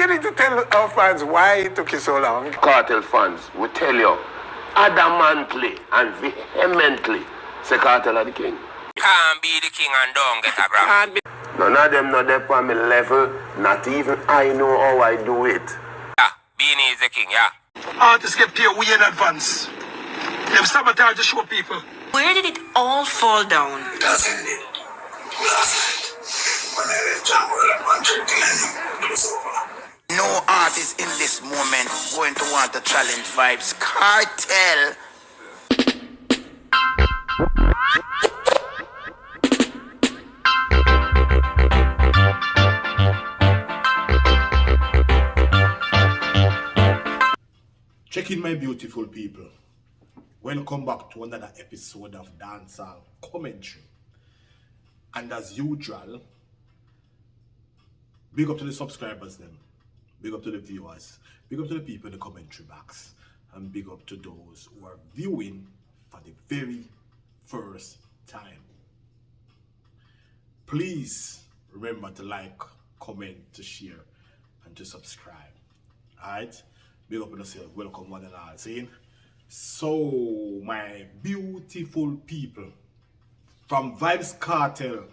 You need to tell our fans why it took you so long. Kartel fans will tell you adamantly and vehemently say Kartel are the king. Can't be the king and don't get a grab. None of them know they're on my level. Not even I know how I do it. Yeah, Beenie is the king, yeah. Artists get paid way in advance. Them sabotage the show people. Where did it all fall down? That's ended. Last night, when I left Jungle at 1:30 it was over. No artist in this moment going to want to challenge Vibes Kartel. Check in, my beautiful people. Welcome back to another episode of Dancehall Commentary. And as usual, big up to the subscribers then. Big up to the viewers. Big up to the people in the commentary box. And big up to those who are viewing for the very first time. Please remember to like, comment, to share, and to subscribe. Alright? Big up on yourself. Welcome one and all. See? So, my beautiful people, from Vibes Kartel,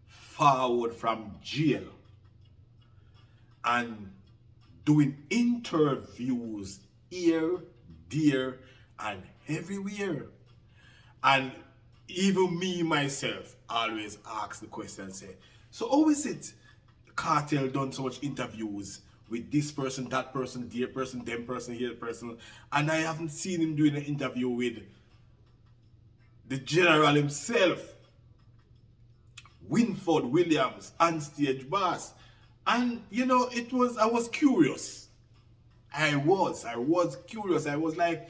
forward from jail, and doing interviews here, there, and everywhere. And even me, myself, always ask the question, say, so how is it Kartel done so much interviews with this person, that person, dear person, them person, here person, and I haven't seen him doing an interview with the general himself, Winford Williams, on stage boss. And you know, I was curious. I was curious. I was like,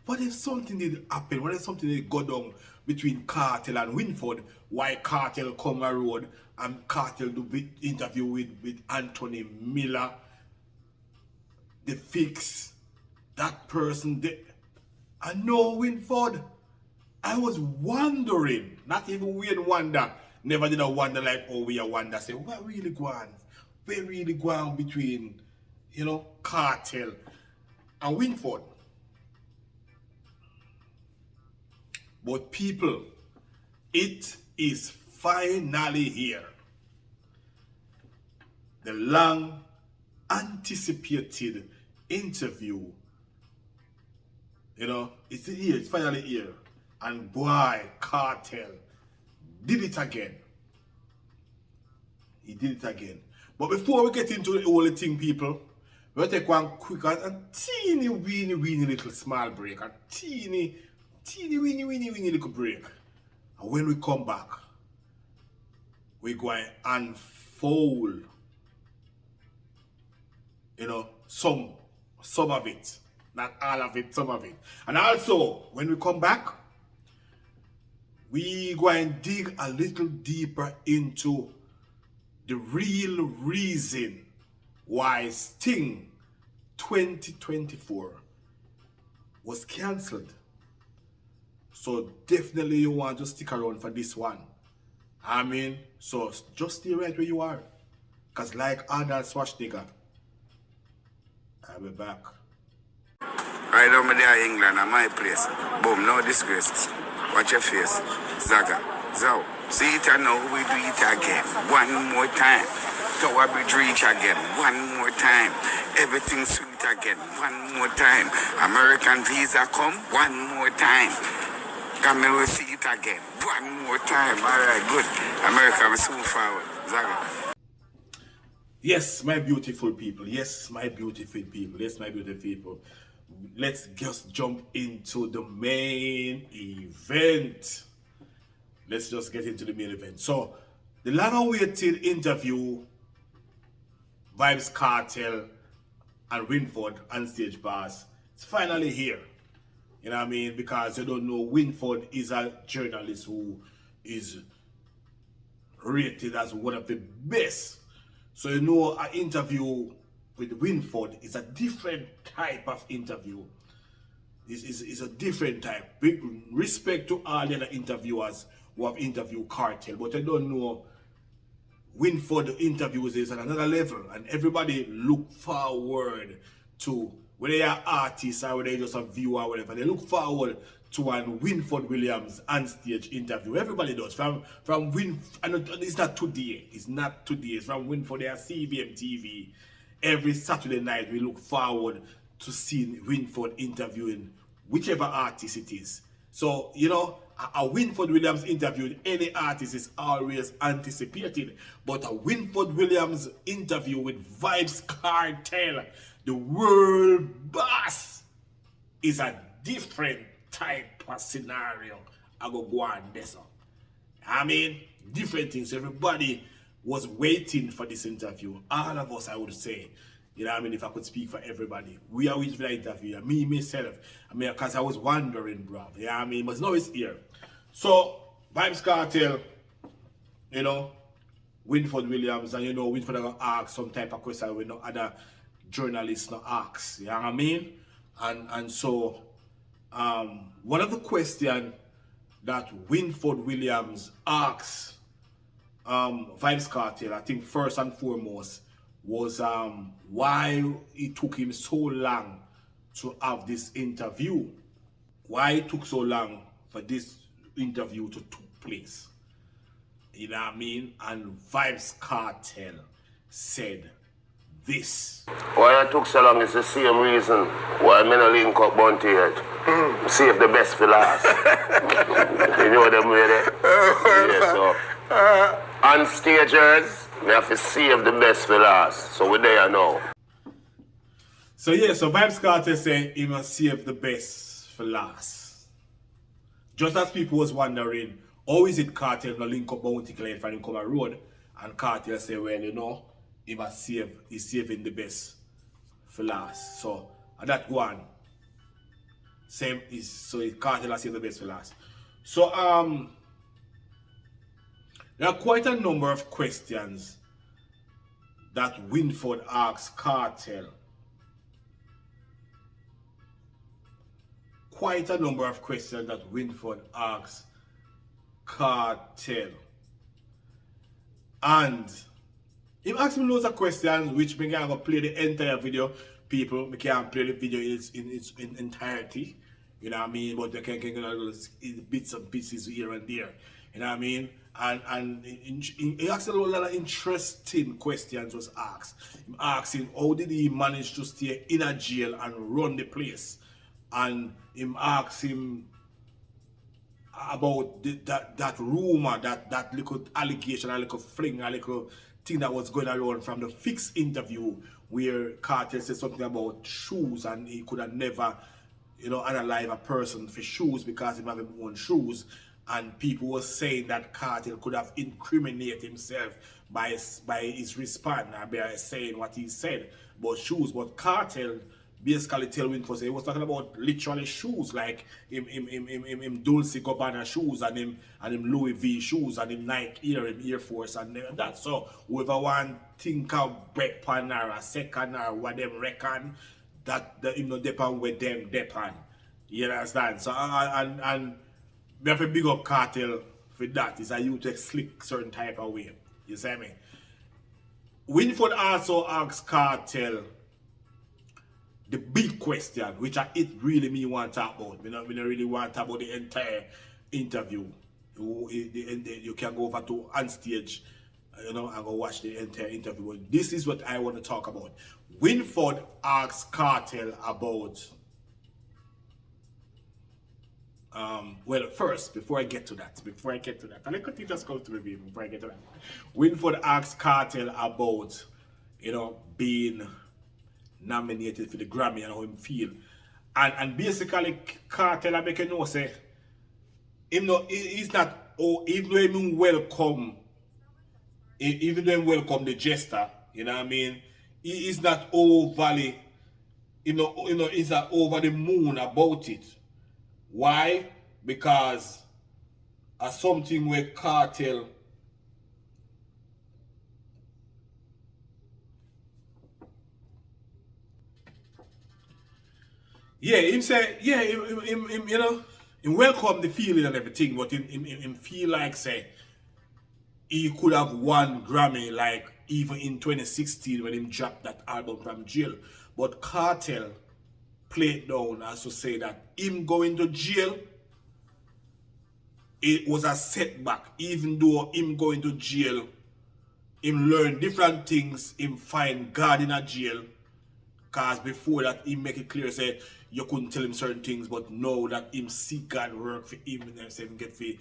what if something did happen? What if something did go down between Kartel and Winford? Why Kartel come a road and Kartel do the interview with Anthony Miller? The fix, that person, I know Winford. I was wondering, not even weird wonder, never did I wonder like, oh, we are wonder, say, what really going? Where really going between, you know, Kartel and Winford? But people, it is finally here. The long anticipated interview, you know, it's here, it's finally here. And boy, Kartel did it again. He did it again. But before we get into the whole thing, people, we'll take one quick and teeny weeny little small break. A teeny weeny little break. And when we come back, we're going to unfold, you know, some of it. Not all of it, some of it. And also, when we come back, we go and dig a little deeper into the real reason why Sting 2024 was cancelled. So definitely you want to stick around for this one. I mean, so just stay right where you are. Because like Arnold Schwarzenegger, I'll be back. Right over there, England, at my place. Boom, no disgrace. Watch your face. Zaga. Zow. See it and now we do it again. One more time. Tower Bridge reach again. One more time. Everything sweet again. One more time. American visa come. One more time. Come and we see it again. One more time. Alright, good. America will soon forward. Zaga. Yes, my beautiful people. Yes, my beautiful people. Yes, my beautiful people. Let's just jump into the main event. Let's just get into the main event. So, the long-awaited interview, Vibes Kartel and Winford on stage boss, it's finally here. You know what I mean? Because you don't know, Winford is a journalist who is rated as one of the best. So you know, an interview with Winford is a different type of interview. It's a different type. Big respect to all the other interviewers who have interviewed Kartel, but I don't know Winford interviews is at another level, and everybody look forward to, whether you're artists or whether you're just a viewer or whatever, they look forward to an Winford Williams on-stage interview. Everybody does. From and it's not today. It's not today. It's from Winford. They are CBM TV. Every Saturday night we look forward to seeing Winford interviewing whichever artist it is. So, you know, a Winford Williams interview with any artist is always anticipated. But a Winford Williams interview with Vybz Kartel, the world boss, is a different type of scenario. I go on this one. I mean, different things. Everybody was waiting for this interview. All of us, I would say. You know what I mean? If I could speak for everybody. We are waiting for the interview. Me, myself. I mean, because I was wondering, bro. You know what I mean? But now it's here. So, Vybz Kartel, you know, Winford Williams, and you know, Winford going to ask some type of question with no other journalists not ask. You know what I mean? And so, one of the questions that Winford Williams asks Vybz Kartel, I think first and foremost, was why it took him so long to have this interview. Why it took so long for this interview to take place. You know what I mean? And Vybz Kartel said this. Why it took so long is the same reason why I'm not link up Bounty yet. Save the best for last. You know them way there? Yeah, so on stagers, we have to save the best for last. So we're there now. So yeah, so Vybz Kartel saying he must save the best for last. Just as people was wondering, how is it Kartel no link up Bounty client for him come a road? And Kartel say, well, you know, he must save, he's saving the best for last. So and that one. Same is so Kartel has saved the best for last. So there are quite a number of questions that Winford asks Kartel. Quite a number of questions that Winford asks Kartel. And he asked me loads of questions which me can go play the entire video. People, we can't play the video in its entirety. You know what I mean? But they can get bits and pieces here and there. You know what I mean? And he asked a lot of interesting questions was asked. He asked him how did he manage to stay in a jail and run the place? And him asked him about that rumor, that little allegation, a little fling, a little thing that was going around from the fixed interview where Kartel said something about shoes and he could have never, you know, analyze a person for shoes because he have his own shoes. And people were saying that Kartel could have incriminated himself by his response and by saying what he said about shoes. But Kartel basically tell Winford he was talking about literally shoes, like him Dolce Gabbana shoes and him Louis V shoes and him Nike Air Force and that. So whoever one think of weapon or a second or what them reckon that him no depend with them depend. You understand? So and we have to big up Kartel for that. It's a you to slick certain type of way. You see me? Winford also asks Kartel the big question, which it really me want to talk about. We don't really want to talk about the entire interview. You can go over to on stage, you know, and go watch the entire interview. But this is what I want to talk about. Winford asks Kartel about well, first, before I get to that, and I could just go to review before I get to that. Winford asks Kartel about, you know, being nominated for the Grammy and how him feel. And basically Kartel I make you know say him no he's not even though him welcome even though him welcome the jester, you know what I mean? He is not overly he's not over the moon about it. Why? Because as something where Kartel yeah, him say, yeah, him you know, him welcome the feeling and everything, but him feel like say, he could have won Grammy like even in 2016 when he dropped that album from jail. But Kartel played down as to say that him going to jail, it was a setback. Even though him going to jail, him learn different things, him find God in a jail. Cause before that, he make it clear, say you couldn't tell him certain things, but now that him see God work for him and him get the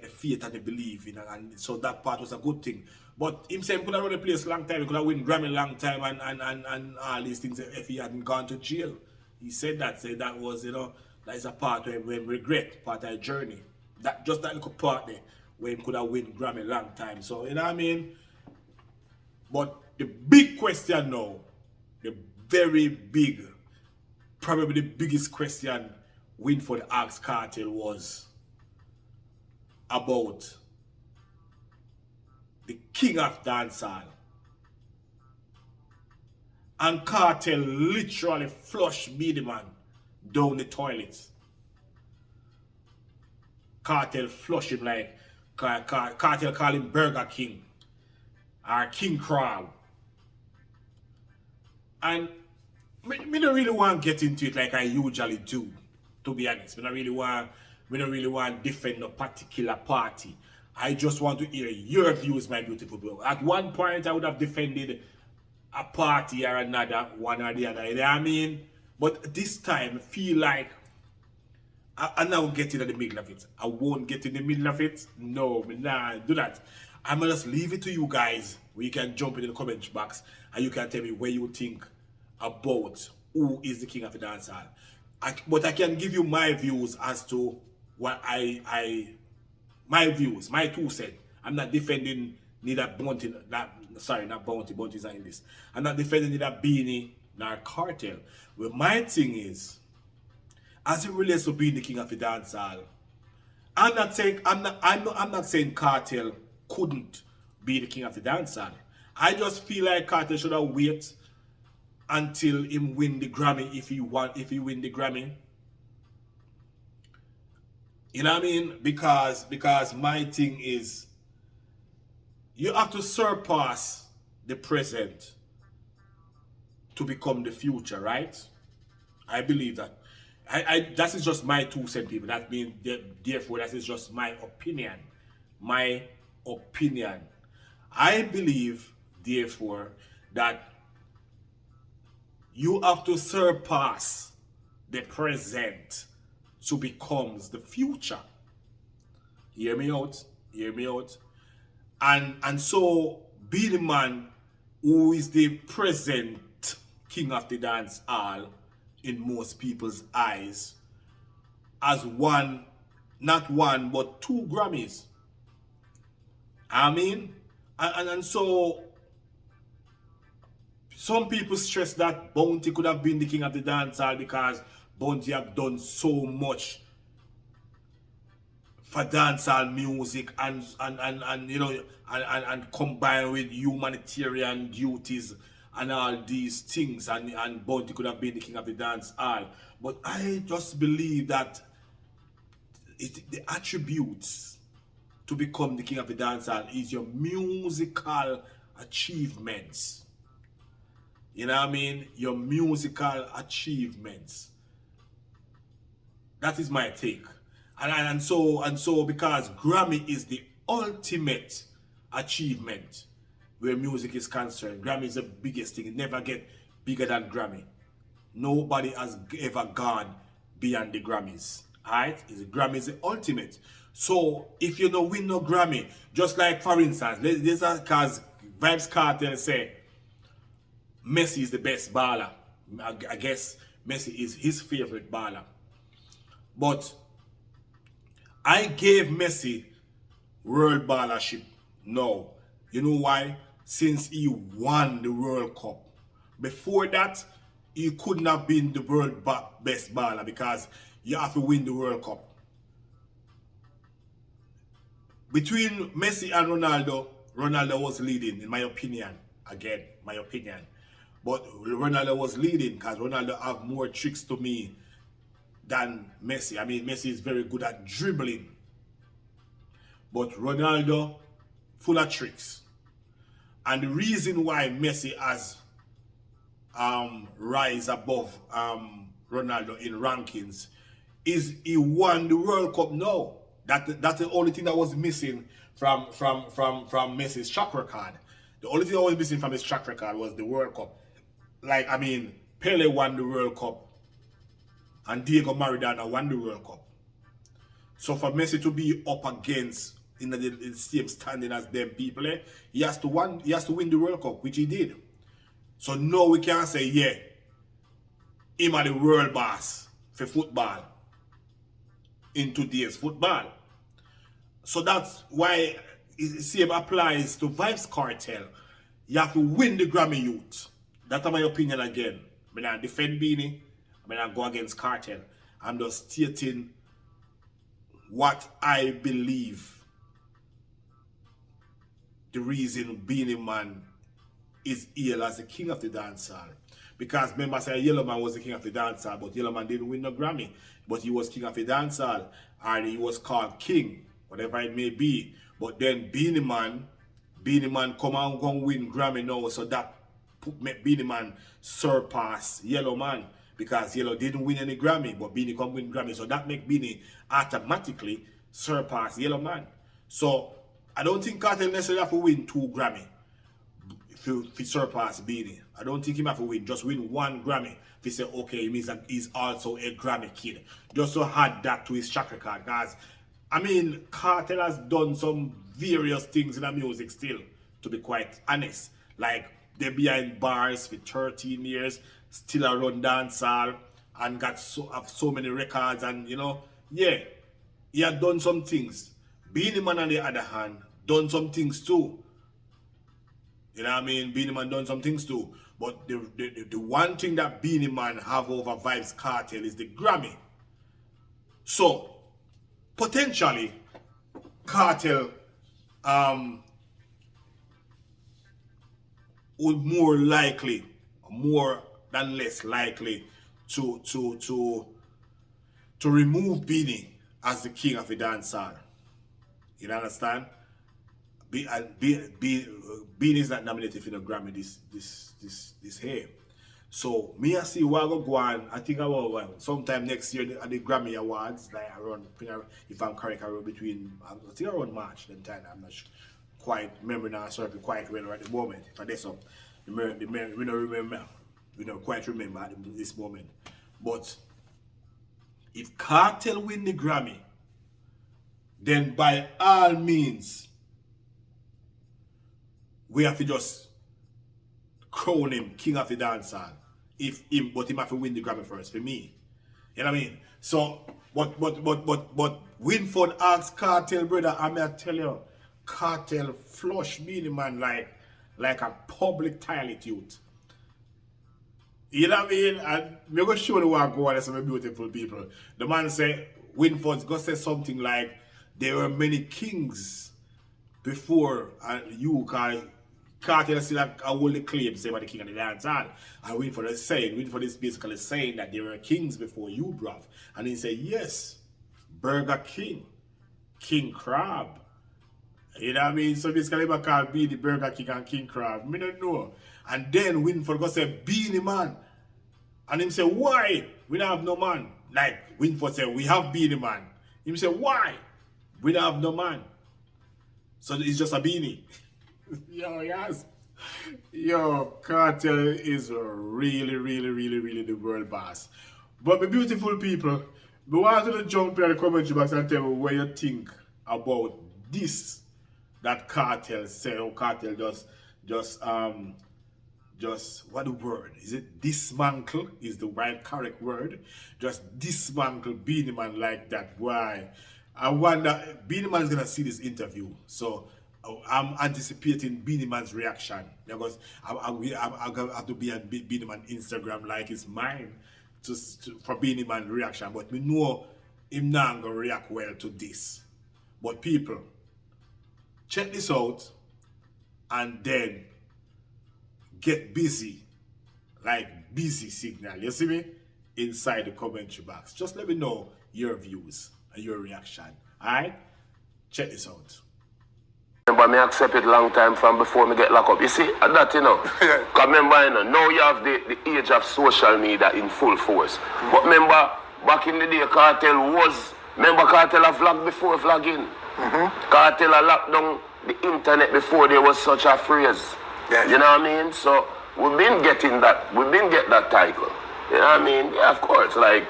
faith and the belief in, and so that part was a good thing. But him say he could have run the place long time, he could have win Grammy long time and all these things if he hadn't gone to jail. He said that was, that is a part where we regret, part of the journey. That just that little part there where he could have win Grammy long time. So you know what I mean? But the big question now, the very big, probably the biggest question Winford asked Kartel was about the king of dancehall. And Kartel literally flushed Beenie Man down the toilet. Kartel flushed him like, Kartel call him Burger King or King Crab. And me don't really want to get into it like I usually do, to be honest. Me don't really want to defend a particular party. I just want to hear your views, my beautiful bro. At one point, I would have defended a party or another, one or the other. You know what I mean? But this time, I feel like I'm not getting in the middle of it. I won't get in the middle of it. No, nah, do that. I'm gonna just leave it to you guys, where you can jump into the comment box and you can tell me where you think about who is the king of the dancehall. But I can give you my views as to what my views, my 2 cents. I'm not defending neither Bounty, not Bounty is not in this. I'm not defending neither Beenie nor Kartel. Well, my thing is, as it relates to being the king of the dancehall, I'm not saying Kartel couldn't be the king of the dancehall. I just feel like Kartel should have waited until him win the Grammy if he win the Grammy. You know what I mean? Because my thing is, you have to surpass the present to become the future, right? I believe that. That is just my 2 cents, people. That means, therefore, that is just my opinion. My opinion. I believe, therefore, that you have to surpass the present to become the future. Hear me out. Hear me out. And so, Beenie Man, who is the present king of the dance hall in most people's eyes, has won not one but 2 Grammys. I mean, and so some people stress that Bounty could have been the king of the dancehall because Bounty have done so much for dancehall music and combined with humanitarian duties and all these things, and Bounty could have been the king of the dancehall. But I just believe that the attributes to become the king of the dancehall is your musical achievements. You know what I mean? Your musical achievements. That is my take. And so because Grammy is the ultimate achievement where music is concerned. Grammy is the biggest thing. It never get bigger than Grammy. Nobody has ever gone beyond the Grammys. Alright? Grammy is the ultimate. So if you don't win no Grammy, just like for instance, this is because Vybz Kartel say Messi is the best baller. I guess Messi is his favorite baller. But I gave Messi world ballership. No. You know why? Since he won the World Cup. Before that, he couldn't have been the world best baller because you have to win the World Cup. Between Messi and Ronaldo was leading, in my opinion. Again, my opinion. But Ronaldo was leading because Ronaldo have more tricks to me than Messi. I mean, Messi is very good at dribbling. But Ronaldo full of tricks. And the reason why Messi has rise above Ronaldo in rankings is he won the World Cup now. That's the only thing that was missing from Messi's track record. The only thing that was missing from his track record was the World Cup. Like, I mean, Pele won the World Cup and Diego Maradona won the World Cup. So for Messi to be up against in the same standing as them people, he has to win the World Cup, which he did. So now we can't say, yeah, him are the world boss for football in today's football. So that's why the same applies to Vibes Kartel. You have to win the Grammy Youth. That's my opinion again. I'm not defend Beenie. I'm not go against Kartel. I'm just stating what I believe the reason Beenie Man is hailed as the king of the dancehall. Because remember I said Yellow Man was the king of the dancehall, but Yellow Man didn't win no Grammy. But he was king of the dancehall, or he was called king, whatever it may be. But then Beenie Man come and go and win Grammy now, so that make Beenie Man surpass Yellow Man. Because Yellow didn't win any Grammy, but Beenie come win Grammy. So that make Beenie automatically surpass Yellow Man. So I don't think Kartel necessarily have to win 2 Grammy if he surpass Beenie. I don't think he have to win. Just win 1 Grammy. If he say, okay, it means that he's also a Grammy kid. Just to add that to his track record. Because, I mean, Kartel has done some various things in the music still, to be quite honest. Like, they behind bars for 13 years, still a run dancehall, and have so many records, and, you know, yeah, he had done some things. Beenie Man, on the other hand, done some things too. You know what I mean? Beenie Man done some things too. But the one thing that Beenie Man have over Vibes Kartel is the Grammy. So, potentially, Kartel would more than less likely to remove Beenie as the king of the dancehall. You understand? Beenie is not nominated for the Grammy this year. So me I see what go on. I think about sometime next year at the Grammy Awards, like around, if I'm correct, around between, I think around March. Then time I'm not sure, quite remember now. Sorry, quite well at the moment. If I did so, we don't remember. We don't quite remember at this moment. But if Kartel win the Grammy, then by all means, we have to just crown him king of the dancehall. But him have to win the Grammy first for me. You know what I mean? So, but Winford asks Kartel, brother, I may tell you, Kartel flush Beenie Man like a public toilet youth. You know what I mean? And I'm going to show you what I go on to some beautiful people. The man say, Winford's going to say something like, there were many kings before you, Kartel still a holy claim say about the king of the dancehall. And Winford is basically saying that there were kings before you, bruv. And he said, yes, Burger King, King Crab. You know what I mean? So basically I call Beenie Burger King and King Crab. I don't know. And then Winford go say, Beenie Man. And him say, why? We don't have no man. Like Winford said, we have Beenie Man. Him say, why? We don't have no man. So it's just a Beenie. Yo, yes. Yo, Kartel is really the world boss. But my beautiful people, we want you to jump in the comment box and tell me what you think about this that Kartel said. Or Kartel just what the word? Is it dismantle? Is the right correct word? Just dismantle Beenie Man like that. Why? I wonder, Beenie Man's gonna see this interview. So I'm anticipating Beenie Man's reaction. Because I have to be on Beenie Man Instagram like it's mine for Beenie Man reaction. But we know him not gonna react well to this. But people, check this out and then get busy, like busy signal, you see me? Inside the commentary box. Just let me know your views and your reaction. Alright? Check this out. Remember, me accept it long time from before me get locked up. You see, that, you know. Yeah. Because remember, you know, now you have the age of social media in full force. But remember, back in the day, Kartel was, remember Kartel a vlog before vlogging. Kartel a locked down the internet before there was such a phrase. Yes. You know what I mean? So, we've been getting that title. You know what I mean? Yeah, of course. Like,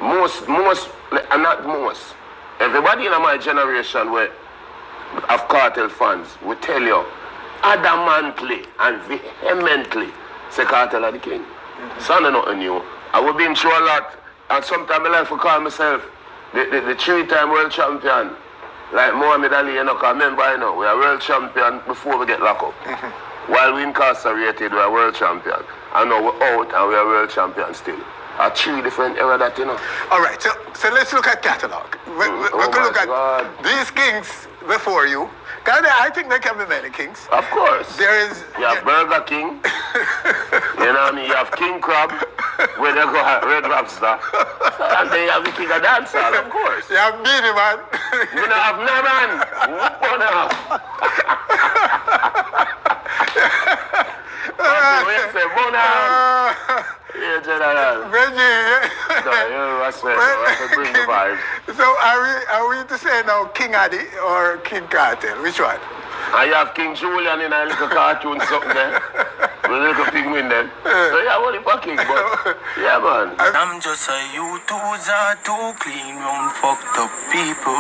most, and not most. Everybody in my generation of Kartel fans will tell you adamantly and vehemently say Kartel are the king. So I nothing new. I will be in through a lot, and sometimes I like to call myself the three-time world champion. Like Muhammad Ali, you know, because remember, you know, we are world champion before we get locked up. While we incarcerated, we are world champion. And now we're out and we are world champion still. A three different era that, you know. All right, so let's look at catalog. We can look at these kings before you. I think there can be many kings. Of course. There is... You have Burger King. You know what I mean? You have King Crab, where they go at Red Lobster. And then you have the King of Dancehall, of course. You have Beenie, man. You don't have no man. What now? What you say? Bona. Yeah, General. Reggie. No, I swear, I bring the vibe. So are we to say now King Addy or King Kartel? Which one? And you have King Julian in a little cartoon something there. With a little penguin then. So yeah, what the king, but yeah, man. I'm just a you-two's two clean round fucked up people.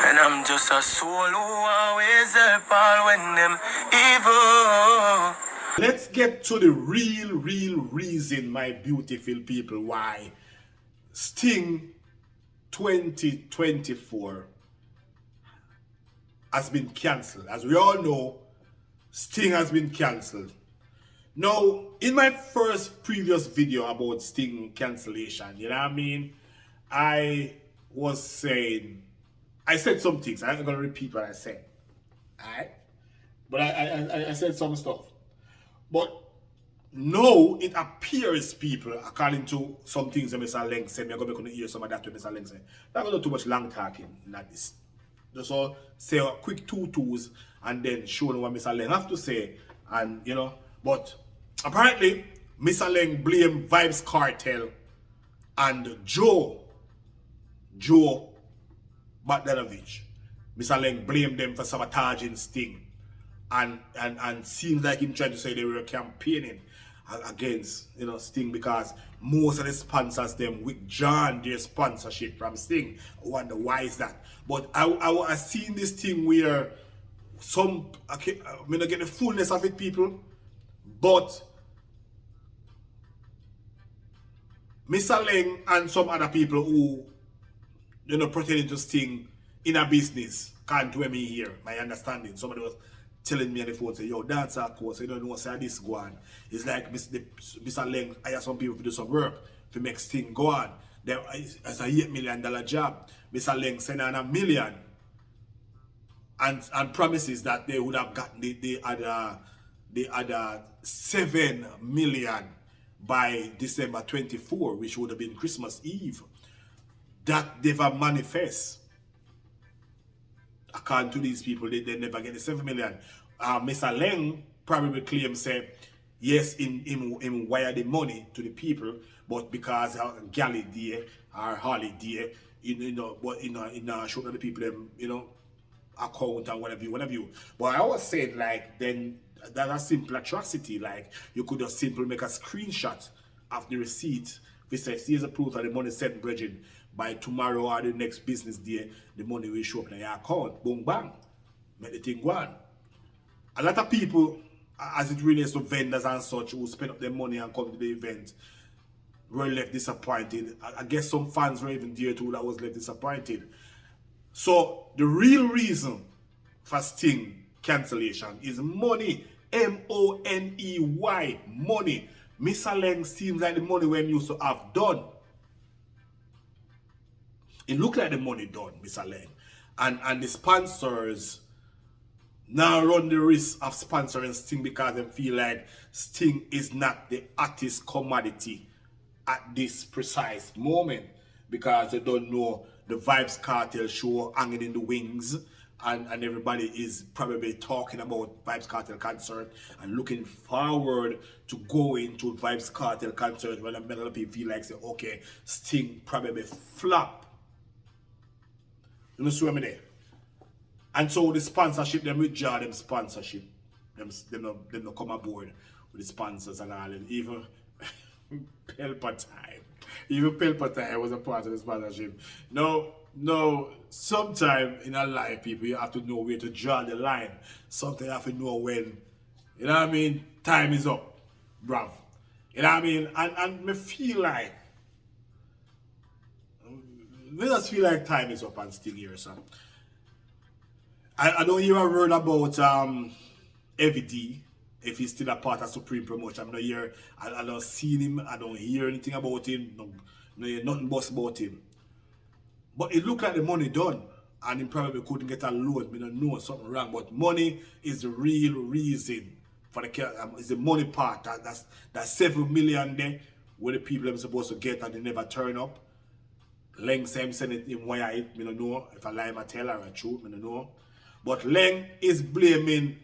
And I'm just a soul who always help all when them evil. Let's get to the real reason, my beautiful people, why Sting 2024 has been cancelled. As we all know, Sting has been cancelled. Now, in my previous video about Sting cancellation, you know what I mean? I said some things. I'm not going to repeat what I said. Alright? But I said some stuff. But now it appears, people, according to some things that Mr. Leng said, we're going to hear some of that with Mr. Leng said. Not going to do too much long talking in this. Just all say a quick two-twos and then show them what Mr. Leng have to say. And, you know, but apparently, Mr. Leng blamed Vybz Kartel and Joe Bogdanovich. Mr. Leng blamed them for sabotaging Sting. And seems like him trying to say they were campaigning against, you know, Sting, because most of the sponsors them withdrawn their sponsorship from Sting. I wonder why is that. But I seen this thing where some, I mean, I get the fullness of it, people, but Mr. Leng and some other people who, you know, pretending to Sting in a business can't do me here, my understanding. Somebody was telling me on the phone, say, yo, dance our course, you don't know what's this go on. It's like Mr. Leng, I have some people to do some work to make Sting go on. Then, as a $8 million job, Mr. Leng sent on $1 million and promises that they would have gotten the other 7 million by December 24, which would have been Christmas Eve. That never manifests. According to these people, they never get the 7 million. Mr. Leng probably claims, say, yes, him wire the money to the people, but because Galley Day or Holly Day, you know, but in show the people them, you know, account and whatever you. But I always said, like, then that's a simple atrocity. Like, you could just simply make a screenshot of the receipt. Which says, here's a proof that the money sent, brethren. By tomorrow or the next business day, the money will show up in your account. Boom, bang. Make the thing go on. A lot of people, as it relates to vendors and such, who spend up their money and come to the event, were left disappointed. I guess some fans were even there too that was left disappointed. So, the real reason for Sting cancellation is money. M-O-N-E-Y. Money. Mr. Leng seems like the money we used to have done. It looked like the money done, Mr. Leng. And the sponsors now run the risk of sponsoring Sting because they feel like Sting is not the hottest commodity at this precise moment, because they don't know the Vybz Kartel show hanging in the wings and everybody is probably talking about Vibes Cartel concert and looking forward to going to Vibes Cartel concert when a lot of people feel like say, okay, Sting probably flop. You know see what I mean there? And so the sponsorship, them withdraw them sponsorship. Them no come aboard with the sponsors and all. And even Pelpa Time. Even Pelpa Time was a part of the sponsorship. No, sometime in our life, people, you have to know where to draw the line. Something you have to know when, you know what I mean, time is up, bruv. You know what I mean? And me feel like, me just feel like time is up and still here, son. I don't hear a word about FD, if he's still a part of Supreme Promotion. I don't see him, I don't hear anything about him, no hear nothing but about him. But it looked like the money done, and he probably couldn't get a loan. I don't know something wrong, but money is the real reason for it's the money part. That's 7 million there, where the people are supposed to get and they never turn up. Leng same send it in wire it, I don't know if I lie my tell or a truth, I don't know. But Leng is blaming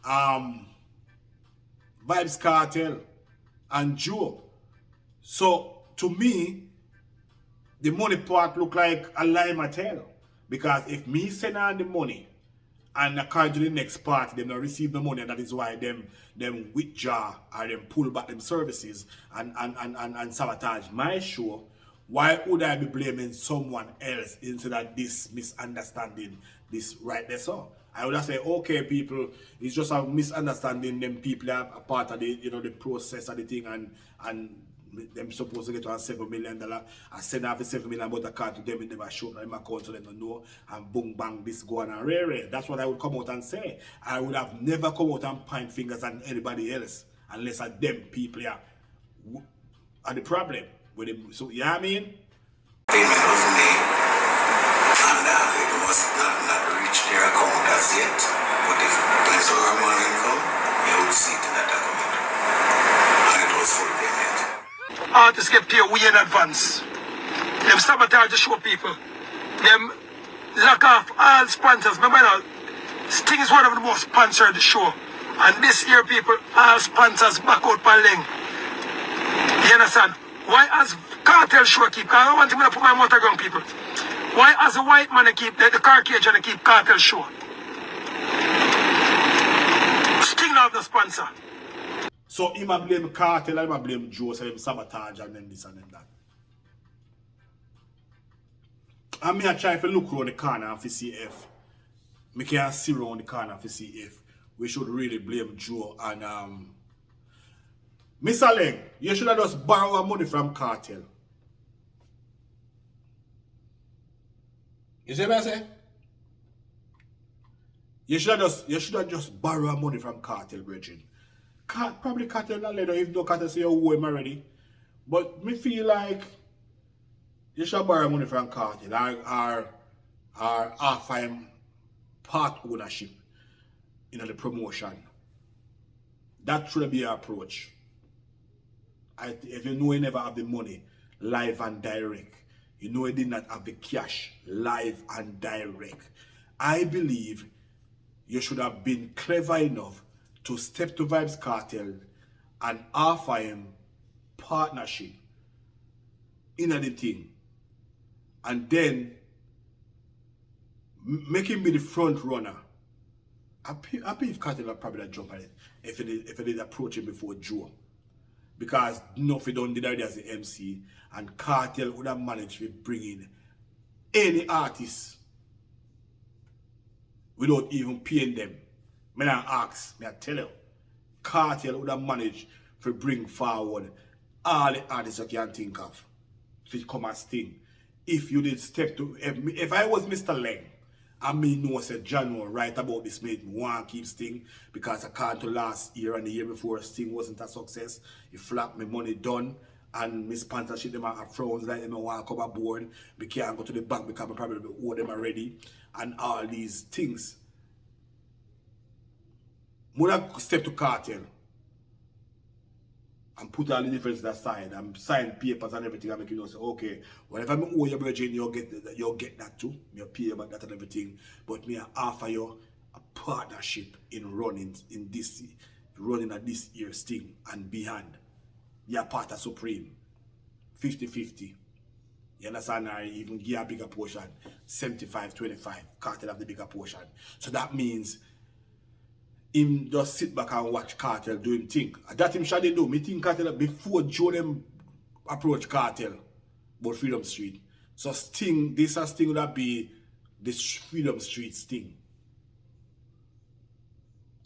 Vibes Cartel and Joe. So to me, the money part look like a lie my tell. Because if me send on the money and according to the next part, they don't receive the money, and that is why them withdraw or them pull back them services and sabotage my show. Why would I be blaming someone else instead of this misunderstanding this right there? So I would have said, okay, people, it's just a misunderstanding. Them people are a part of the the process of the thing, and them supposed to get to $7 million. I send off the $7 million but the card to them, it never showed them account, so they don't know, and boom bang this go on and rare. That's what I would come out and say. I would have never come out and point fingers at anybody else unless at them people are the problem. So, you know what I mean? Payment was made, and it must not reach their account as yet. But if there's a money come, you would see it in that account. And it was full payment. Artists get paid way in advance. Them sabotage the show people. Them lock off all sponsors. Remember now, Sting is one of the most sponsored show. And this year people, all sponsors back out for Leng. You understand? Why as Kartel show keep? Because I want to put my motor gun, people. Why as a white man keep the car cage and keep Kartel show? Sting of the sponsor. So he might blame Kartel, and he might blame Joe, so them sabotage and then this and then that. And me I try to look around the corner and see if me can see around the corner and see if we should really blame Joe and Mr. Leng, you should have just borrow money from Kartel. You see what I say? You should have just borrow money from Kartel, brethren. Probably Kartel not let if no Kartel say you owe him already. But me feel like you should borrow money from Kartel or offer him part ownership in the promotion. That should be your approach. If you know you never have the money live and direct, you know you did not have the cash live and direct, I believe you should have been clever enough to step to Vibes Cartel and offer him partnership in the thing, and then make him be the front runner. I believe Kartel would probably jump at it if it did approach him before Joe. Because Nuffy done did already as the MC, and Kartel would have managed to bring in any artist without even paying them. Me not ask, me I tell you, Kartel would have managed to bring forward all the artists you can think of to come and Sting. If you did step to, if I was Mr. Leng, I may know said John will write about this, made me want to keep Sting because I can't to last year and the year before Sting wasn't a success. He flopped, my money done, and my sponsorship them are frowns like them want to come aboard. We can't go to the bank because I probably owe them already, and all these things. Would I step to Kartel and put all the differences aside and sign papers and everything and make you know say, okay, whatever I owe your virgin, you'll get that too. Me pay about that and everything. But me offer you a partnership in running at this year's thing and beyond. You're part of Supreme. 50-50. You understand? I even give a bigger portion. 75-25. Kartel have the bigger portion. So that means him just sit back and watch Kartel do him think. That him shall do. Me think Kartel before Joe them approach Kartel about Freedom Street. So Sting, this Sting would be this Freedom Street Sting.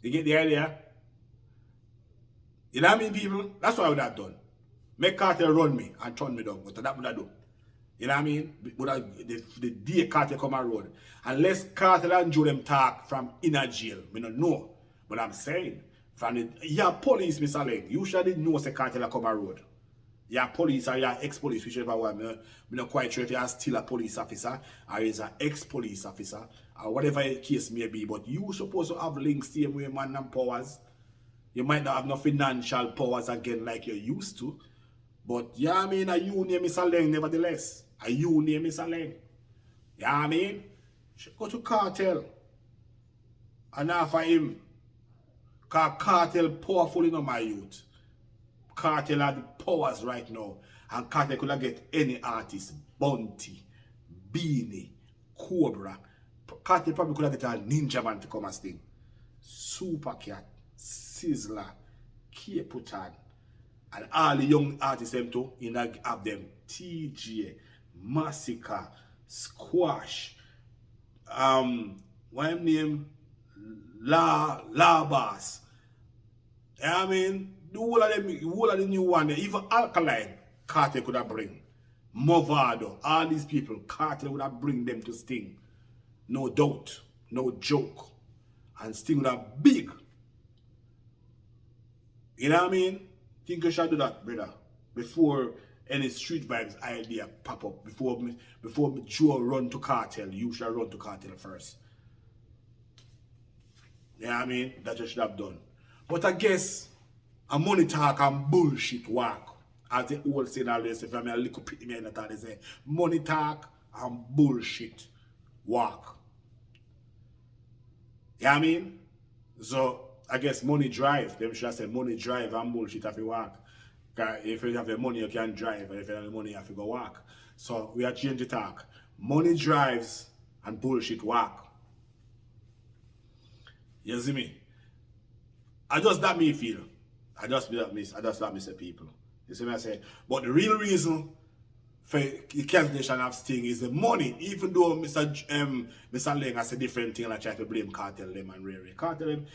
You get the idea? You know what I mean, people? That's what I would have done. Make Kartel run me and turn me down. But that would I do. You know what I mean? The day Kartel come on road. Unless Kartel and Joe them talk from inner jail. I don't know. But I'm saying, from the police, Mr. Leg, you should know say Kartel come on road. Your police or your ex-police, whichever one. I'm not quite sure if you're still a police officer or is an ex-police officer or whatever the case may be. But you supposed to have links to your man and powers. You might not have no financial powers again like you used to. But yeah, I mean, a union Mr. Leng nevertheless. A union Mr. Leng. Yeah, I mean, should go to Kartel and offer him. Because Kartel powerful enough, my youth. Kartel have the powers right now. And Kartel could get any artist. Bounty, Beenie, Cobra. Kartel probably could get a Ninja Man to come and sing. Super Cat, Sizzler, Caputan. And all the young artists them too, you know, have them TJ, Massacre, Squash, what him name? La Bass. I mean, the whole of the new one, even Alkaline, Kartel could have bring. Movado, all these people, Kartel would have bring them to Sting. No doubt, no joke. And Sting would have big. You know what I mean? Think you should do that, brother. Before any street vibes idea pop up. Before Joe run to Kartel, you should run to Kartel first. You know what I mean? That you should have done. But I guess a money talk and bullshit work. As the old saying always, if I'm a little pity me in the time, they say, money talk and bullshit work. You know what I mean? So I guess money drive. Them should have said money drive and bullshit have to work. If you have the money, you can drive. And if you have the money, you have to go work. So we are changing the talk. Money drives and bullshit work. You see me? I just that me feel. I just that me say people. You see me I say? But the real reason for the cancellation of Sting is the money. Even though Mr. Leng has a different thing, I try to blame Kartel them and Ray. Kartel them,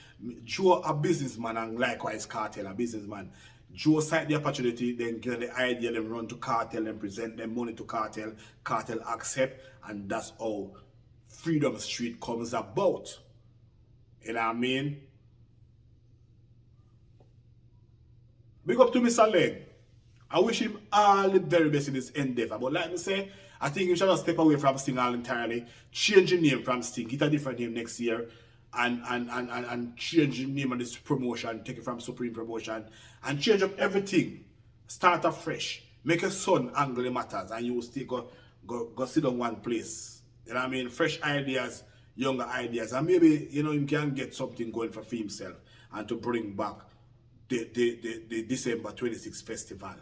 Joe a businessman and likewise Kartel a businessman. Joe cite the opportunity, then get the idea, them run to Kartel and present them money to Kartel. Kartel accept, and that's how Freedom Street comes about. You know what I mean? Big up to Mr. Leng. I wish him all the very best in his endeavor. But like I say, I think he should just step away from Sting all entirely. Change the name from Sting. Get a different name next year. And change the name of this promotion. Take it from Supreme Promotion. And change up everything. Start afresh. Make a son angle matters. And you will still go sit on one place. You know what I mean? Fresh ideas, younger ideas. And maybe, you know, he can get something going for himself. And to bring back the December 26th festival.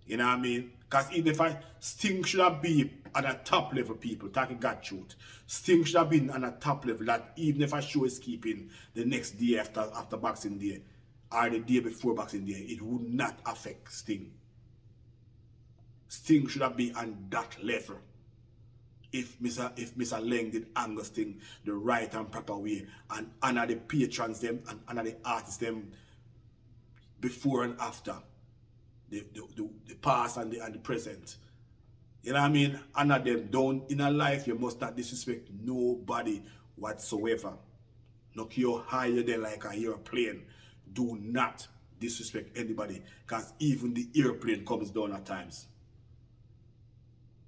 You know what I mean? Because even if Sting should have been at a top level, people, talking God truth. Sting should have been on a top level that even if a show is keeping the next day after Boxing Day or the day before Boxing Day, it would not affect Sting. Sting should have been on that level. If Mr. Leng did anger Sting the right and proper way and honor the patrons them and honor the artists them before and after the past and the present. You know what I mean? Honor them down in a life. You must not disrespect nobody whatsoever. Knock you higher than like an airplane. Do not disrespect anybody, because even the airplane comes down at times.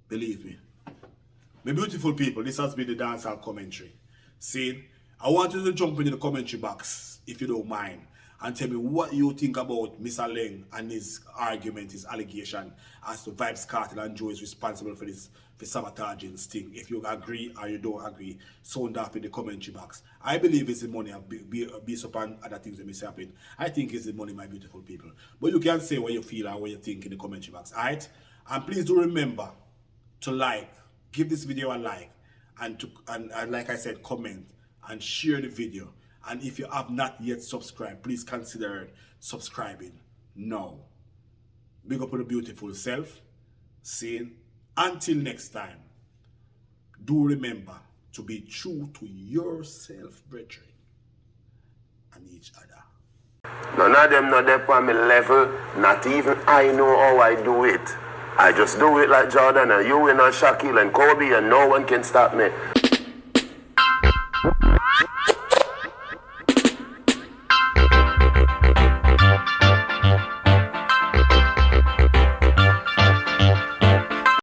Believe me. My beautiful people, this has been the dancehall commentary. See, I want you to jump into the commentary box if you don't mind. and tell me what you think about Mr. Leng and his argument, his allegation as to Vybz Kartel and Joe is responsible for this, for sabotaging Sting. If you agree or you don't agree, sound off in the commentary box. I believe it's the money, based upon other things that may happen. I think it's the money, my beautiful people. But you can say what you feel and what you think in the commentary box, alright? And please do remember to like, give this video a like, and like I said, comment and share the video. And if you have not yet subscribed, please consider subscribing now. Big up on the beautiful self. Saying, until next time, do remember to be true to yourself, brethren, and each other. None of them not there on my level. Not even I know how I do it. I just do it like Jordan and you and Shaquille and Kobe, and no one can stop me.